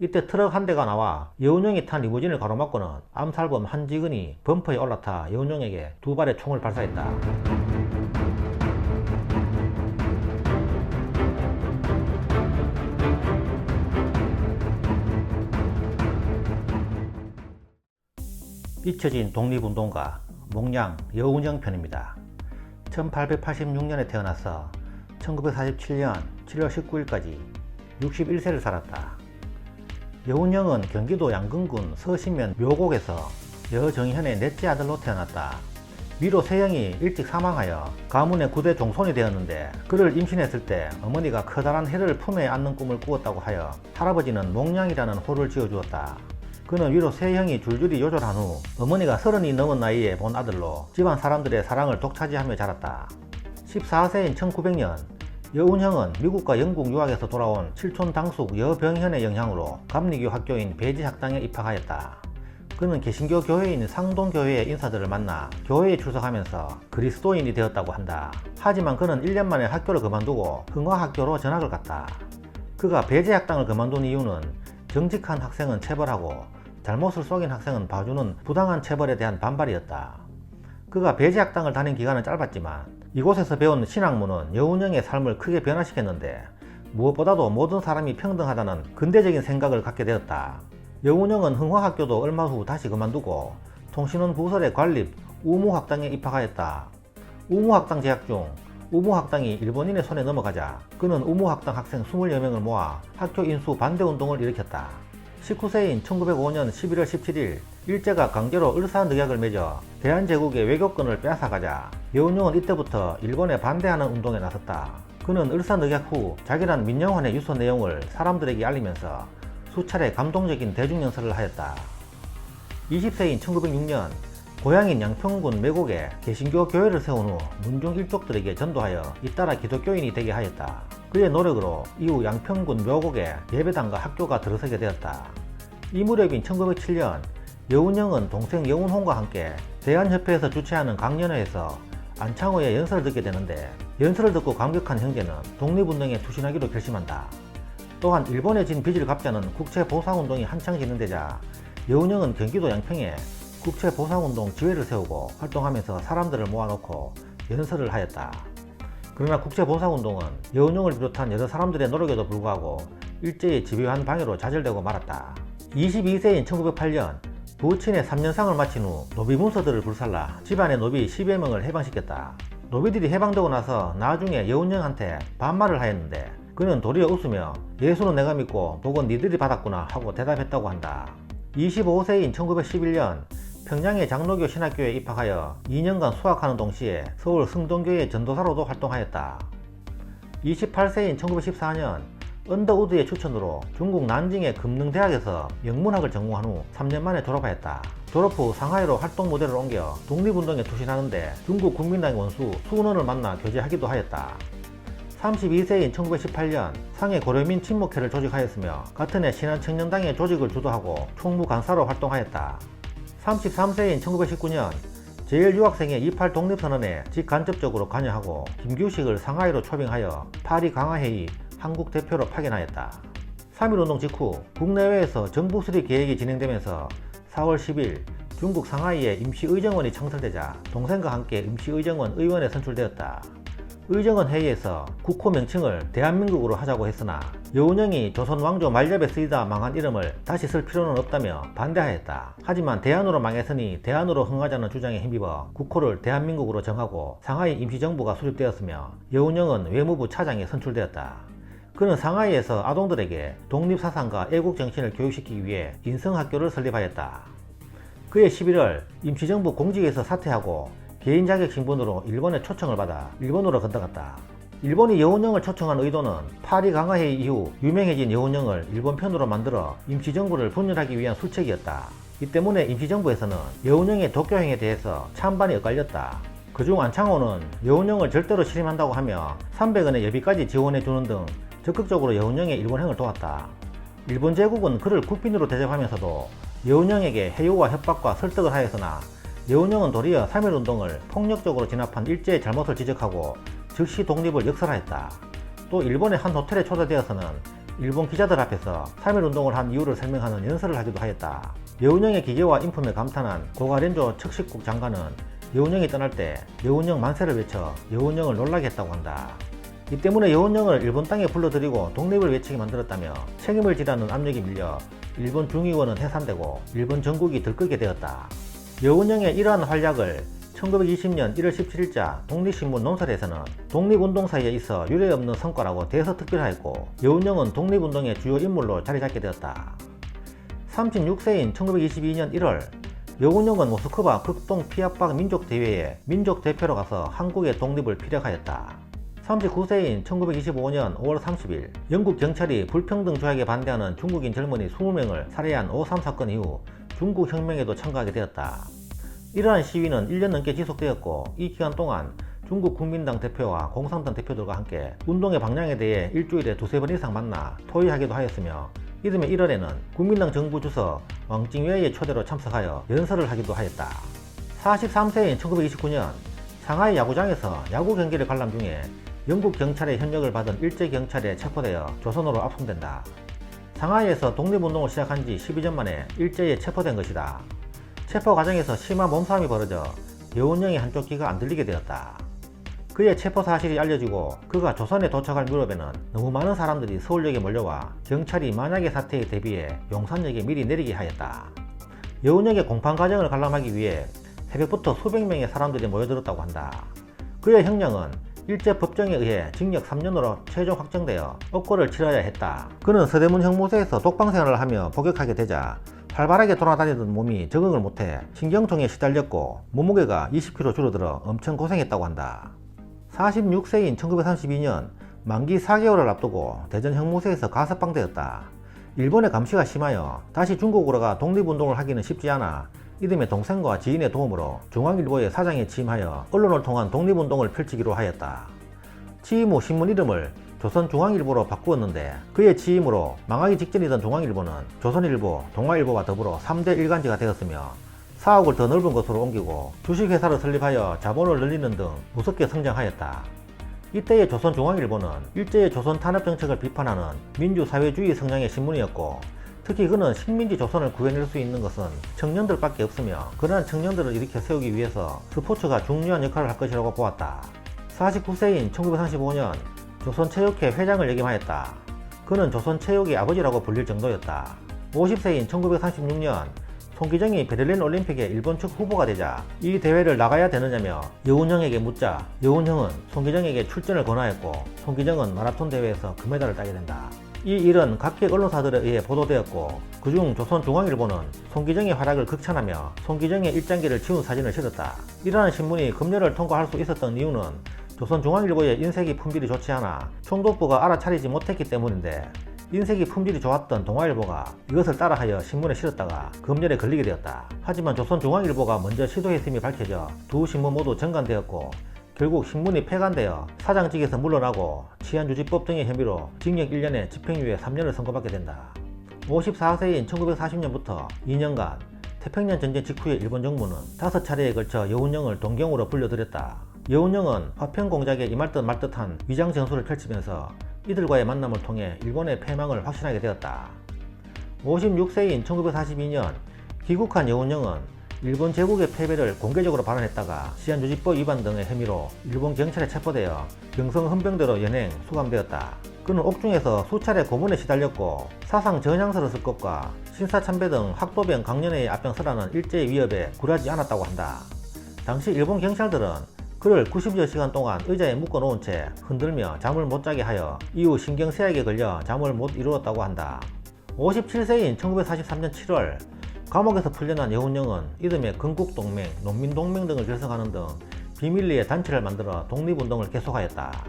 이때 트럭 한 대가 나와 여운형이 탄 리무진을 가로막고는 암살범 한 직원이 범퍼에 올라타 여운형에게 두 발의 총을 발사했다. 잊혀진 독립운동가 몽양 여운형 편입니다. 1886년에 태어나서 1947년 7월 19일까지 61세를 살았다. 여운형은 경기도 양근군 서신면 묘곡에서 여정현의 넷째 아들로 태어났다. 위로 세형이 일찍 사망하여 가문의 9대 종손이 되었는데, 그를 임신했을 때 어머니가 커다란 해를 품에 안는 꿈을 꾸었다고 하여 할아버지는 몽양이라는 호를 지어주었다. 그는 위로 세 형이 줄줄이 요절한 후 어머니가 30이 넘은 나이에 본 아들로 집안 사람들의 사랑을 독차지하며 자랐다. 14세인 1900년 여운형은 미국과 영국 유학에서 돌아온 칠촌 당숙 여병현의 영향으로 감리교 학교인 배지학당에 입학하였다. 그는 개신교 교회인 상동교회의 인사들을 만나 교회에 출석하면서 그리스도인이 되었다고 한다. 하지만 그는 1년 만에 학교를 그만두고 흥화학교로 전학을 갔다. 그가 배지학당을 그만둔 이유는 정직한 학생은 체벌하고 잘못을 속인 학생은 봐주는 부당한 체벌에 대한 반발이었다. 그가 배지학당을 다닌 기간은 짧았지만 이곳에서 배운 신학문은 여운형의 삶을 크게 변화시켰는데, 무엇보다도 모든 사람이 평등하다는 근대적인 생각을 갖게 되었다. 여운형은 흥화학교도 얼마 후 다시 그만두고 통신원 부설의 관립 우무학당에 입학하였다. 우무학당 재학 중 우무학당이 일본인의 손에 넘어가자 그는 우무학당 학생 20여 명을 모아 학교 인수 반대운동을 일으켰다. 19세인 1905년 11월 17일 일제가 강제로 을사늑약을 맺어 대한제국의 외교권을 빼앗아가자 여운형은 이때부터 일본에 반대하는 운동에 나섰다. 그는 을사늑약 후 자기란 민영환의 유서 내용을 사람들에게 알리면서 수차례 감동적인 대중연설을 하였다. 20세인 1906년 고향인 양평군 매곡에 개신교 교회를 세운 후 문중 일족들에게 전도하여 잇따라 기독교인이 되게 하였다. 그의 노력으로 이후 양평군 묘곡에 예배당과 학교가 들어서게 되었다. 이 무렵인 1907년 여운형은 동생 여운홍과 함께 대한협회에서 주최하는 강연회에서 안창호의 연설을 듣게 되는데, 연설을 듣고 감격한 형제는 독립운동에 투신하기로 결심한다. 또한 일본에 진 빚을 갚자는 국채보상운동이 한창 진행되자 여운형은 경기도 양평에 국채보상운동 지회를 세우고 활동하면서 사람들을 모아놓고 연설을 하였다. 그러나 국채보상운동은 여운형을 비롯한 여러 사람들의 노력에도 불구하고 일제의 집요한 방해로 좌절되고 말았다. 22세인 1908년 부친의 3년상을 마친 후 노비 문서들을 불살라 집안의 노비 10여 명을 해방시켰다. 노비들이 해방되고 나서 나중에 여운형한테 반말을 하였는데, 그는 도리어 웃으며 예수는 내가 믿고 복은 니들이 받았구나 하고 대답했다고 한다. 25세인 1911년 평양의 장로교 신학교에 입학하여 2년간 수학하는 동시에 서울 승동교회 전도사로도 활동하였다. 28세인 1914년 언더우드의 추천으로 중국 난징의 금능대학에서 영문학을 전공한 후 3년 만에 졸업하였다. 졸업 후 상하이로 활동 무대를 옮겨 독립운동에 투신하는데 중국 국민당의 원수 수은원을 만나 교제하기도 하였다. 32세인 1918년 상해 고려민 친목회를 조직하였으며 같은 해 신한청년당의 조직을 주도하고 총무간사로 활동하였다. 33세인 1919년 제1유학생의 28 독립선언에 직간접적으로 관여하고 김규식을 상하이로 초빙하여 파리 강화회의 한국 대표로 파견하였다. 3.1운동 직후 국내외에서 정부 수립 계획이 진행되면서 4월 10일 중국 상하이에 임시의정원이 창설되자 동생과 함께 임시의정원 의원에 선출되었다. 의정원 회의에서 국호 명칭을 대한민국으로 하자고 했으나 여운형이 조선 왕조 말엽에 쓰이다 망한 이름을 다시 쓸 필요는 없다며 반대하였다. 하지만 대한으로 망했으니 대한으로 흥하자는 주장에 힘입어 국호를 대한민국으로 정하고 상하이 임시정부가 수립되었으며 여운형은 외무부 차장에 선출되었다. 그는 상하이에서 아동들에게 독립사상과 애국정신을 교육시키기 위해 인성학교를 설립하였다. 그해 11월 임시정부 공직에서 사퇴하고 개인 자격 신분으로 일본의 초청을 받아 일본으로 건너갔다. 일본이 여운형을 초청한 의도는 파리 강화회의 이후 유명해진 여운형을 일본 편으로 만들어 임시정부를 분열하기 위한 술책이었다. 이 때문에 임시정부에서는 여운형의 독교행에 대해서 찬반이 엇갈렸다. 그중 안창호는 여운형을 절대로 실임한다고 하며 300원의 예비까지 지원해주는 등 적극적으로 여운형의 일본행을 도왔다. 일본 제국은 그를 국빈으로 대접하면서도 여운형에게 해요와 협박과 설득을 하였으나 여운형은 도리어 3.1운동을 폭력적으로 진압한 일제의 잘못을 지적하고 즉시 독립을 역설하였다. 또 일본의 한 호텔에 초대되어서는 일본 기자들 앞에서 3.1운동을 한 이유를 설명하는 연설을 하기도 하였다. 여운형의 기계와 인품에 감탄한 고가렌조 척식국 장관은 여운형이 떠날 때 여운형 만세를 외쳐 여운형을 놀라게 했다고 한다. 이 때문에 여운형을 일본 땅에 불러들이고 독립을 외치게 만들었다며 책임을 지라는 압력이 밀려 일본 중위권은 해산되고 일본 전국이 들끓게 되었다. 여운형의 이러한 활약을 1920년 1월 17일자 독립신문 논설에서는 독립운동사에 있어 유례없는 성과라고 대서특필하였고 여운형은 독립운동의 주요 인물로 자리잡게 되었다. 36세인 1922년 1월 여운형은 모스크바 극동 피압박 민족대회에 민족대표로 가서 한국의 독립을 피력하였다. 39세인 1925년 5월 30일 영국 경찰이 불평등 조약에 반대하는 중국인 젊은이 20명을 살해한 5.3 사건 이후 중국 혁명에도 참가하게 되었다. 이러한 시위는 1년 넘게 지속되었고 이 기간 동안 중국 국민당 대표와 공산당 대표들과 함께 운동의 방향에 대해 일주일에 두세 번 이상 만나 토의하기도 하였으며 이듬해 1월에는 국민당 정부 주석 왕징웨이의 초대로 참석하여 연설을 하기도 하였다. 43세인 1929년 상하이 야구장에서 야구 경기를 관람 중에 영국 경찰의 협력을 받은 일제 경찰에 체포되어 조선으로 압송된다. 상하이에서 독립운동을 시작한 지 12년 만에 일제에 체포된 것이다. 체포 과정에서 심한 몸싸움이 벌어져 여운형의 한쪽 귀가 안 들리게 되었다. 그의 체포 사실이 알려지고 그가 조선에 도착할 무렵에는 너무 많은 사람들이 서울역에 몰려와 경찰이 만약의 사태에 대비해 용산역에 미리 내리게 하였다. 여운형의 공판 과정을 관람하기 위해 새벽부터 수백 명의 사람들이 모여들었다고 한다. 그의 형량은 일제 법정에 의해 징역 3년으로 최종 확정되어 억고를 치러야 했다. 그는 서대문 형무소에서 독방생활을 하며 복역하게 되자 활발하게 돌아다니던 몸이 적응을 못해 신경통에 시달렸고 몸무게가 20kg 줄어들어 엄청 고생했다고 한다. 46세인 1932년 만기 4개월을 앞두고 대전 형무소에서 가석방되었다. 일본의 감시가 심하여 다시 중국으로 가 독립운동을 하기는 쉽지 않아 이듬해 동생과 지인의 도움으로 중앙일보의 사장에 취임하여 언론을 통한 독립운동을 펼치기로 하였다. 취임 후 신문 이름을 조선중앙일보로 바꾸었는데 그의 취임으로 망하기 직전이던 중앙일보는 조선일보, 동아일보와 더불어 3대 일간지가 되었으며 사옥을 더 넓은 곳으로 옮기고 주식회사를 설립하여 자본을 늘리는 등 무섭게 성장하였다. 이때의 조선중앙일보는 일제의 조선 탄압정책을 비판하는 민주사회주의 성향의 신문이었고 특히 그는 식민지 조선을 구해낼 수 있는 것은 청년들밖에 없으며 그러한 청년들을 일으켜 세우기 위해서 스포츠가 중요한 역할을 할 것이라고 보았다. 49세인 1935년 조선체육회 회장을 역임하였다. 그는 조선체육의 아버지라고 불릴 정도였다. 50세인 1936년 송기정이 베를린 올림픽에 일본 측 후보가 되자 이 대회를 나가야 되느냐며 여운형에게 묻자 여운형은 송기정에게 출전을 권하였고 송기정은 마라톤 대회에서 금메달을 따게 된다. 이 일은 각계 언론사들에 의해 보도되었고 그중 조선중앙일보는 송기정의 활약을 극찬하며 송기정의 일장기를 지운 사진을 실었다. 이러한 신문이 금료를 통과할 수 있었던 이유는 조선중앙일보의 인색이 품질이 좋지 않아 총독부가 알아차리지 못했기 때문인데 인색이 품질이 좋았던 동아일보가 이것을 따라하여 신문에 실었다가 검열에 걸리게 되었다. 하지만 조선중앙일보가 먼저 시도했음이 밝혀져 두 신문 모두 정관되었고 결국 신문이 폐간되어 사장직에서 물러나고 치안유지법 등의 혐의로 징역 1년에 집행유예 3년을 선고받게 된다. 54세인 1940년부터 2년간 태평양 전쟁 직후에 일본 정부는 5차례에 걸쳐 여운형을 동경으로 불려들였다. 여운형은 화평 공작에 임할 듯 말 듯한 위장 전술을 펼치면서 이들과의 만남을 통해 일본의 패망을 확신하게 되었다. 56세인 1942년 귀국한 여운형은 일본 제국의 패배를 공개적으로 발언했다가 치안유지법 위반 등의 혐의로 일본 경찰에 체포되어 경성 헌병대로 연행 수감되었다. 그는 옥중에서 수차례 고문에 시달렸고 사상 전향서를 쓸 것과 신사참배 등 학도병 강연회에 앞장서라는 일제의 위협에 굴하지 않았다고 한다. 당시 일본 경찰들은 그를 90여 시간 동안 의자에 묶어놓은 채 흔들며 잠을 못 자게 하여 이후 신경쇠약에 걸려 잠을 못 이루었다고 한다. 57세인 1943년 7월 감옥에서 풀려난 여운형은 이듬해 건국동맹, 농민동맹 등을 결성하는 등 비밀리에 단체를 만들어 독립운동을 계속하였다.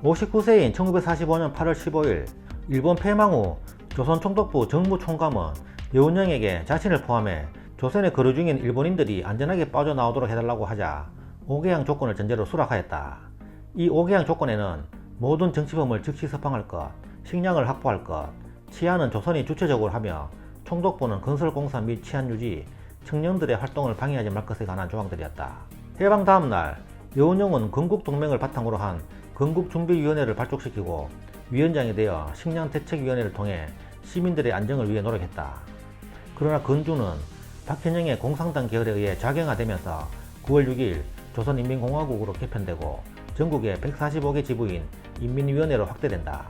59세인 1945년 8월 15일 일본 패망 후 조선 총독부 정무총감은 여운형에게 자신을 포함해 조선에 거류 중인 일본인들이 안전하게 빠져나오도록 해달라고 하자 5개항 조건을 전제로 수락하였다. 이 5개항 조건에는 모든 정치범을 즉시 석방할 것, 식량을 확보할 것, 치안은 조선이 주체적으로 하며 총독부는 건설공사 및 치안유지, 청년들의 활동을 방해하지 말 것에 관한 조항들이었다. 해방 다음 날 여운형은 건국동맹을 바탕으로 한 건국준비위원회를 발족시키고 위원장이 되어 식량대책위원회를 통해 시민들의 안정을 위해 노력했다. 그러나 건주는 박현영의 공산당 계열에 의해 작용화되면서 9월 6일 조선인민공화국으로 개편되고 전국에 145개 지부인 인민위원회로 확대된다.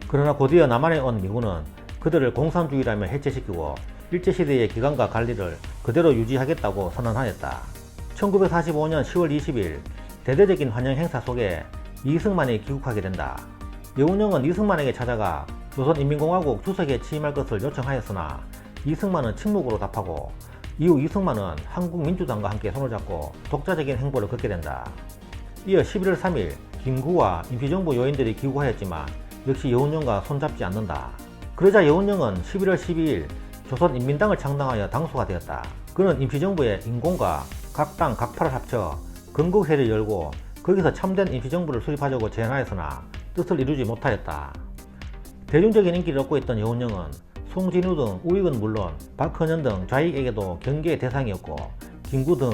그러나 곧이어 남한에 온 미군은 그들을 공산주의라며 해체시키고 일제시대의 기관과 관리를 그대로 유지하겠다고 선언하였다. 1945년 10월 20일 대대적인 환영 행사 속에 이승만이 귀국하게 된다. 여운형은 이승만에게 찾아가 조선인민공화국 주석에 취임할 것을 요청하였으나 이승만은 침묵으로 답하고 이후 이승만은 한국민주당과 함께 손을 잡고 독자적인 행보를 걷게 된다. 이어 11월 3일 김구와 임시정부 요인들이 귀국하였지만 역시 여운형과 손잡지 않는다. 그러자 여운형은 11월 12일 조선인민당을 창당하여 당수가 되었다. 그는 임시정부의 인공과 각 당 각파를 합쳐 건국회를 열고 거기서 참된 임시정부를 수립하자고 제안하였으나 뜻을 이루지 못하였다. 대중적인 인기를 얻고 있던 여운형은 송진우 등 우익은 물론 박헌현 등 좌익에게도 경계의 대상이었고 김구 등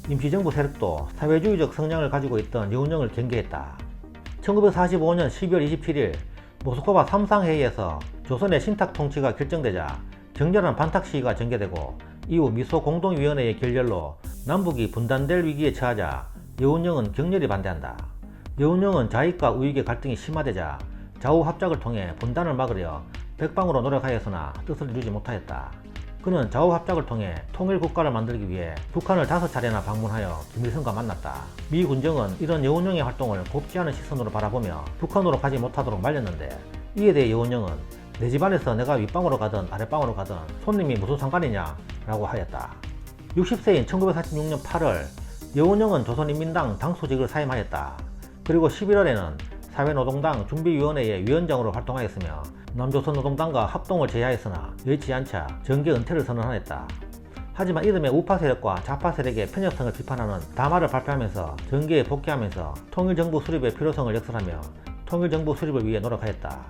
임시정부 세력도 사회주의적 성향을 가지고 있던 여운형을 경계했다. 1945년 12월 27일 모스크바 삼상회의에서 조선의 신탁 통치가 결정되자 격렬한 반탁 시위가 전개되고 이후 미소 공동위원회의 결렬로 남북이 분단될 위기에 처하자 여운형은 격렬히 반대한다. 여운형은 좌익과 우익의 갈등이 심화되자 좌우 합작을 통해 분단을 막으려 백방으로 노력하였으나 뜻을 이루지 못하였다. 그는 좌우 합작을 통해 통일 국가를 만들기 위해 북한을 5차례나 방문하여 김일성과 만났다. 미 군정은 이런 여운형의 활동을 곱지 않은 시선으로 바라보며 북한으로 가지 못하도록 말렸는데 이에 대해 여운형은 내 집안에서 내가 윗방으로 가든 아랫방으로 가든 손님이 무슨 상관이냐 라고 하였다. 60세인 1946년 8월 여운형은 조선인민당 당수직을 사임하였다. 그리고 11월에는 사회노동당 준비위원회의 위원장으로 활동하였으며 남조선노동당과 합동을 제의하였으나 여의치 않자 정계 은퇴를 선언하였다. 하지만 이듬해 우파 세력과 좌파 세력의 편협성을 비판하는 담화를 발표하면서 정계에 복귀하면서 통일정부 수립의 필요성을 역설하며 통일정부 수립을 위해 노력하였다.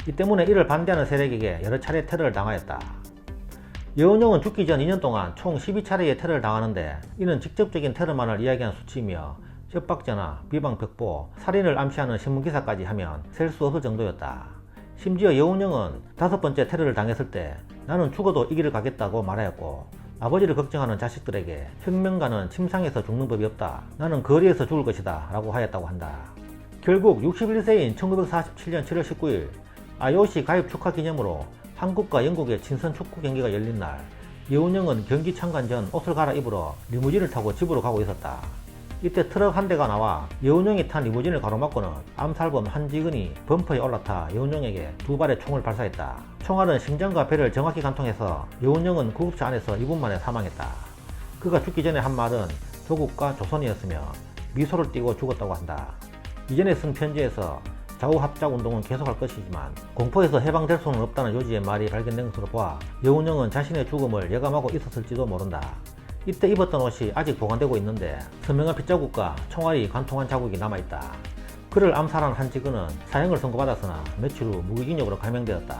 이 때문에 이를 반대하는 세력에게 여러 차례 테러를 당하였다. 여운형은 죽기 전 2년 동안 총 12차례의 테러를 당하는데 이는 직접적인 테러만을 이야기한 수치이며 협박전화, 비방벽보, 살인을 암시하는 신문기사까지 하면 셀 수 없을 정도였다. 심지어 여운형은 5번째 테러를 당했을 때 나는 죽어도 이 길을 가겠다고 말하였고 아버지를 걱정하는 자식들에게 혁명가는 침상에서 죽는 법이 없다. 나는 거리에서 죽을 것이다 라고 하였다고 한다. 결국 61세인 1947년 7월 19일 IOC 가입 축하 기념으로 한국과 영국의 친선 축구 경기가 열린 날 여운형은 경기 참관 전 옷을 갈아입으러 리무진을 타고 집으로 가고 있었다. 이때 트럭 한 대가 나와 여운형이 탄 리무진을 가로막고는 암살범 한지근이 범퍼에 올라타 여운형에게 2발의 총을 발사했다. 총알은 심장과 배를 정확히 관통해서 여운형은 구급차 안에서 2분 만에 사망했다. 그가 죽기 전에 한 말은 조국과 조선이었으며 미소를 띠고 죽었다고 한다. 이전에 쓴 편지에서 좌우 합작 운동은 계속할 것이지만 공포에서 해방될 수는 없다는 요지의 말이 발견된 것으로 보아 여운형은 자신의 죽음을 예감하고 있었을지도 모른다. 이때 입었던 옷이 아직 보관되고 있는데 선명한 핏자국과 총알이 관통한 자국이 남아있다. 그를 암살한 한지근은 사형을 선고받았으나 며칠 후 무기징역으로 감형되었다.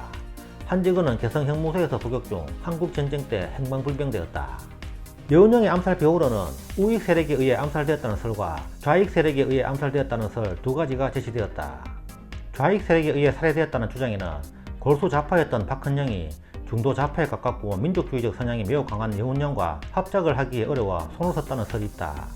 한지근은 개성 형무소에서服중 한국전쟁 때 행방불명되었다. 여운형의 암살 배후로는 우익 세력에 의해 암살되었다는 설과 좌익 세력에 의해 암살되었다는 설 두 가지가 제시되었다. 좌익 세력에 의해 살해되었다는 주장에는 골수 좌파였던 박헌영이 중도 좌파에 가깝고 민족주의적 성향이 매우 강한 여운형과 합작을 하기에 어려워 손을 썼다는 설이 있다.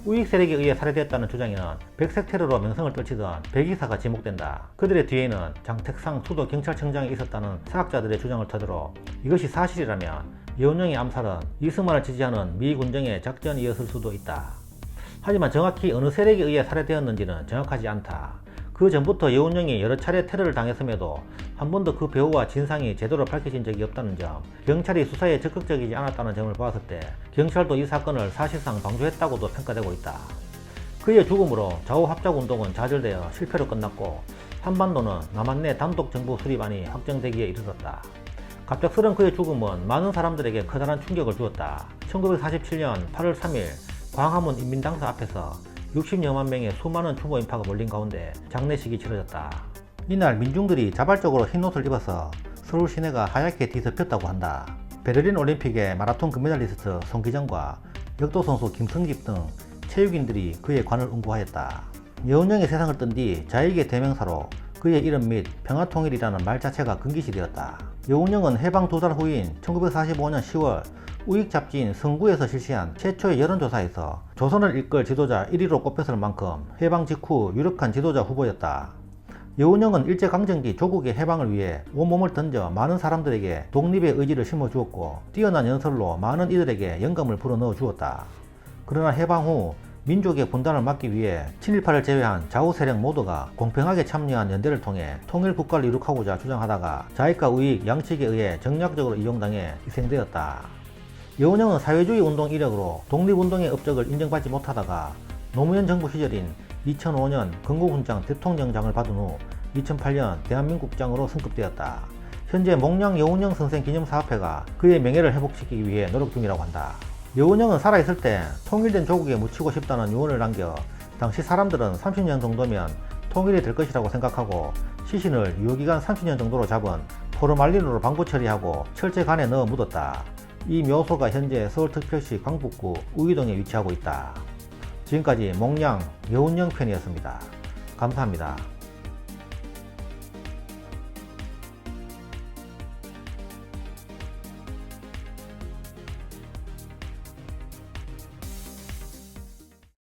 우익 세력에 의해 살해되었다는 주장에는 백색 테러로 명성을 떨치던 백이사가 지목된다. 그들의 뒤에는 장택상 수도 경찰청장이 있었다는 사학자들의 주장을 터들어 이것이 사실이라면 여운형의 암살은 이승만을 지지하는 미 군정의 작전이었을 수도 있다. 하지만 정확히 어느 세력에 의해 살해되었는지는 정확하지 않다. 그 전부터 여운형이 여러 차례 테러를 당했음에도 한 번도 그 배후와 진상이 제대로 밝혀진 적이 없다는 점, 경찰이 수사에 적극적이지 않았다는 점을 보았을 때 경찰도 이 사건을 사실상 방조했다고도 평가되고 있다. 그의 죽음으로 좌우 합작 운동은 좌절되어 실패로 끝났고 한반도는 남한 내 단독 정부 수립안이 확정되기에 이르렀다. 갑작스런 그의 죽음은 많은 사람들에게 커다란 충격을 주었다. 1947년 8월 3일 광화문 인민당사 앞에서 60여만 명의 수많은 추모 인파가 몰린 가운데 장례식이 치러졌다. 이날 민중들이 자발적으로 흰옷을 입어서 서울 시내가 하얗게 뒤덮였다고 한다. 베를린 올림픽의 마라톤 금메달리스트 송기정과 역도선수 김성집 등 체육인들이 그의 관을 응고하였다. 여운형이 세상을 뜬 뒤 좌익의 대명사로 그의 이름 및 평화통일이라는 말 자체가 금기시되었다. 여운형은 해방 2달 후인 1945년 10월 우익 잡지인 성구에서 실시한 최초의 여론조사에서 조선을 이끌 지도자 1위로 꼽혔을 만큼 해방 직후 유력한 지도자 후보였다. 여운형은 일제강점기 조국의 해방을 위해 온몸을 던져 많은 사람들에게 독립의 의지를 심어주었고 뛰어난 연설로 많은 이들에게 영감을 불어넣어 주었다. 그러나 해방 후 민족의 분단을 막기 위해 친일파를 제외한 좌우 세력 모두가 공평하게 참여한 연대를 통해 통일국가를 이룩하고자 주장하다가 좌익과 우익 양측에 의해 정략적으로 이용당해 희생되었다. 여운형은 사회주의 운동 이력으로 독립운동의 업적을 인정받지 못하다가 노무현 정부 시절인 2005년 건국훈장 대통령장을 받은 후 2008년 대한민국장으로 승급되었다. 현재 몽양 여운형 선생 기념사업회가 그의 명예를 회복시키기 위해 노력 중이라고 한다. 여운형은 살아있을 때 통일된 조국에 묻히고 싶다는 유언을 남겨 당시 사람들은 30년 정도면 통일이 될 것이라고 생각하고 시신을 유효기간 30년 정도로 잡은 포르말린으로 방부 처리하고 철제관에 넣어 묻었다. 이 묘소가 현재 서울특별시 광북구 우이동에 위치하고 있다. 지금까지 몽양 여운형 편이었습니다. 감사합니다.